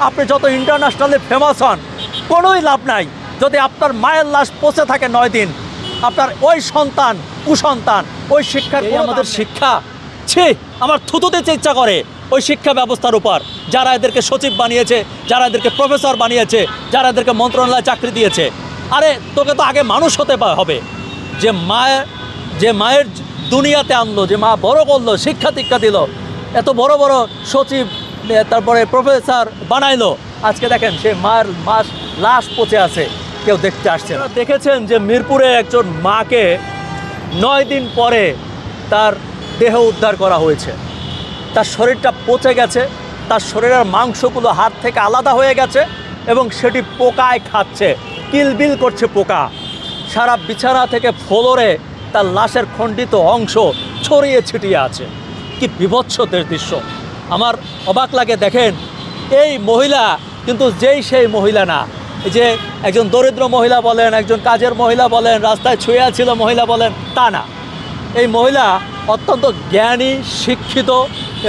আপনি যত internationally famous হন কোনোই লাভ নাই যদি আপনার মায়ের লাশ পচে থাকে 9 দিন, আপনার ওই সন্তান কুসন্তান ওই শিক্ষার আমাদের শিক্ষা ছি আমার থুতু দিতে ইচ্ছা করে ওই শিক্ষা ব্যবস্থার উপর, যারা এদেরকে সচিব বানিয়েছে, যারা এদেরকে প্রফেসর বানিয়েছে, যারা এদেরকে মন্ত্রণালয়ে চাকরি দিয়েছে। আরে তোকে তো আগে মানুষ হতে হবে, যে মায়ের দুনিয়াতে আনলো, যে মা বড় করলো, শিক্ষা দীক্ষা দিল, এত বড় বড় সচিব তারপরে প্রফেসর বানাইলো, আজকে দেখেন সে মায়ের লাশ পচে আছে, কেউ দেখতে আসছে না। দেখেছেন যে মিরপুরে একজন মাকে 9 দিন পরে তার দেহ উদ্ধার করা হয়েছে, তার শরীরটা পচে গেছে, তার শরীরের মাংসগুলো হাত থেকে আলাদা হয়ে গেছে এবং সেটি পোকায় খাচ্ছে, কিলবিল করছে পোকা। সারা বিছানা থেকে ফ্লোরে তার লাশের খণ্ডিত অংশ ছড়িয়ে ছিটিয়ে আছে। কি বিভৎসদের দৃশ্য, আমার অবাক লাগে। দেখেন এই মহিলা কিন্তু সেই মহিলা না, এই যে একজন দরিদ্র মহিলা বলেন, একজন কাজের মহিলা বলেন, রাস্তায় ছুঁয়ে ছিল মহিলা বলেন, তা না। এই মহিলা অত্যন্ত জ্ঞানী, শিক্ষিত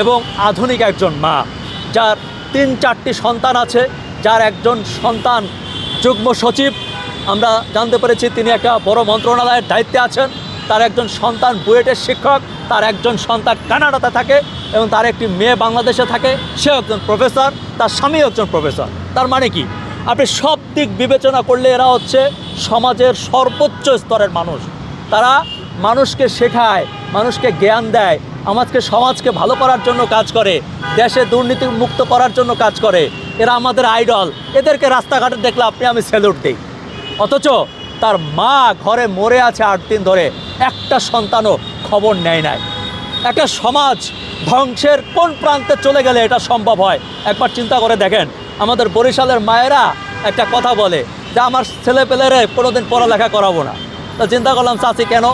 এবং আধুনিক একজন মা, যার 3-4টি সন্তান আছে, যার একজন সন্তান যুগ্ম সচিব, আমরা জানতে পেরেছি তিনি একটা বড় মন্ত্রণালয়ের দায়িত্বে আছেন। তার একজন সন্তান বুয়েটের শিক্ষক, তার একজন সন্তান কানাডাতে থাকে এবং তার একটি মেয়ে বাংলাদেশে থাকে, সে একজন প্রফেসর, তার স্বামী একজন প্রফেসর। তার মানে কি, আপনি সব দিক বিবেচনা করলে এরা হচ্ছে সমাজের সর্বোচ্চ স্তরের মানুষ। তারা মানুষকে শেখায়, মানুষকে জ্ঞান দেয়, সমাজকে ভালো করার জন্য কাজ করে, দেশে দুর্নীতি মুক্ত করার জন্য কাজ করে। এরা আমাদের আইডল, এদেরকে রাস্তাঘাটে দেখলে আমি স্যালুট দিই। অথচ তার মা ঘরে মরে আছে 8 দিন ধরে, একটা সন্তানও খবর নেয় নাই। একটা সমাজ ধ্বংসের কোন প্রান্তে চলে গেলে এটা সম্ভব হয় একবার চিন্তা করে দেখেন। আমাদের বরিশালের মায়েরা একটা কথা বলে যে আমার ছেলেপেলেরে কোনোদিন পড়ালেখা করাবো না। তা চিন্তা করলাম, চাচি কেন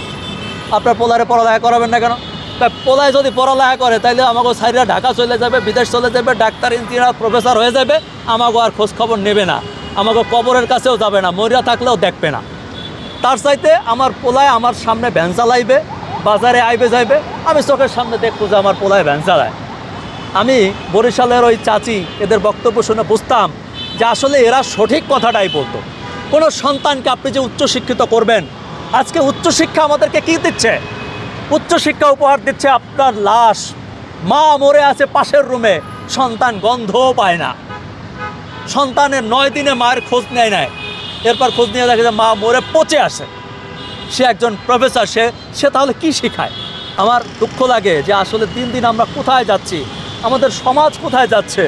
আপনার পোলারে পড়ালেখা করাবেন না কেন? পোলায় যদি পড়ালেখা করে তাইলে আমাকে সাইরা ঢাকা চলে যাবে, বিদেশ চলে যাবে, ডাক্তার, ইঞ্জিনিয়ার, প্রফেসর হয়ে যাবে, আমাকে আর খোঁজ খবর নেবে না, আমাকে কবরের কাছেও যাবে না, মরিয়া থাকলেও দেখবে না। তার চাইতে আমার পোলায় আমার সামনে ভ্যান চালাইবে, বাজারে আইবে যাইবে, আমি চোখের সামনে দেখবো যে আমার পোলায় ভ্যান চালায়। আমি বরিশালের ওই চাচি এদের বক্তব্য শুনে বুঝতাম যে আসলে এরা সঠিক কথাটাই বলতো। কোনো সন্তানকে আপনি যে উচ্চশিক্ষিত করবেন, আজকে উচ্চশিক্ষা আমাদেরকে কী দিচ্ছে? উচ্চশিক্ষা উপহার দিচ্ছে আপনার লাশ। মা মরে আছে পাশের রুমে, সন্তান গন্ধও পায় না, সন্তানের 9 দিনে মায়ের খোঁজ নেয় নাই, এরপর খোঁজ নিয়ে দেখে যে মা মরে পচে আসে। সে একজন প্রফেসর, সে তাহলে কি শেখায়? আমার দুঃখ লাগে যে আসলে দিন দিন আমরা কোথায় যাচ্ছি, আমাদের সমাজ কোথায় যাচ্ছে,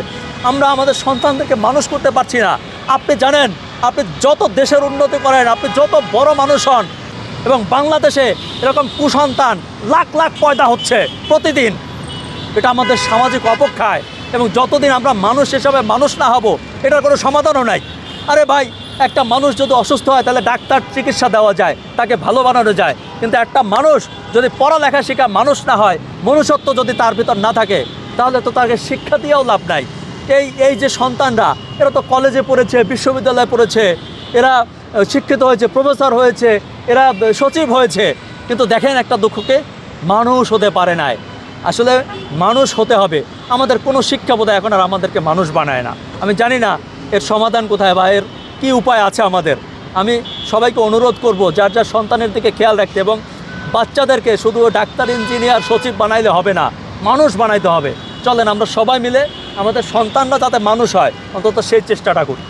আমরা আমাদের সন্তানদেরকে মানুষ করতে পারছি না। আপনি জানেন, আপনি যত দেশের উন্নতি করেন, আপনি যত বড় মানুষ হন, এবং বাংলাদেশে এরকম কুসন্তান লাখ লাখ পয়দা হচ্ছে প্রতিদিন, এটা আমাদের সামাজিক অপক্ষায়। এবং যতদিন আমরা মানুষ হিসাবে মানুষ না হব, এটার কোনো সমাধানও নাই। আরে ভাই, একটা মানুষ যদি অসুস্থ হয় তাহলে ডাক্তার চিকিৎসা দেওয়া যায়, তাকে ভালো বানানো যায়, কিন্তু একটা মানুষ যদি পড়ালেখা শেখা মানুষ না হয়, মনুষ্যত্ব যদি তার ভিতর না থাকে, তাহলে তো তাকে শিক্ষা দিয়েও লাভ নাই। এই যে সন্তানরা, এরা তো কলেজে পড়েছে, বিশ্ববিদ্যালয়ে পড়েছে, এরা শিক্ষিত হয়েছে, প্রফেসর হয়েছে, এরা সচিব হয়েছে, কিন্তু দেখেন একটা দুঃখকে, মানুষ হতে পারে নাই। আসলে মানুষ হতে হবে। আমাদের কোনো শিক্ষা বোধহয় এখন আর আমাদেরকে মানুষ বানায় না। আমি জানি না এর সমাধান কোথায় বা এর কী উপায় আছে আমাদের। আমি সবাইকে অনুরোধ করব যার যার সন্তানের দিকে খেয়াল রাখতে, এবং বাচ্চাদেরকে শুধু ডাক্তার, ইঞ্জিনিয়ার, সচিব বানাইলে হবে না, মানুষ বানাইতে হবে। চলেন আমরা সবাই মিলে আমাদের সন্তানরা যাতে মানুষ হয়, অন্তত সেই চেষ্টাটা করি।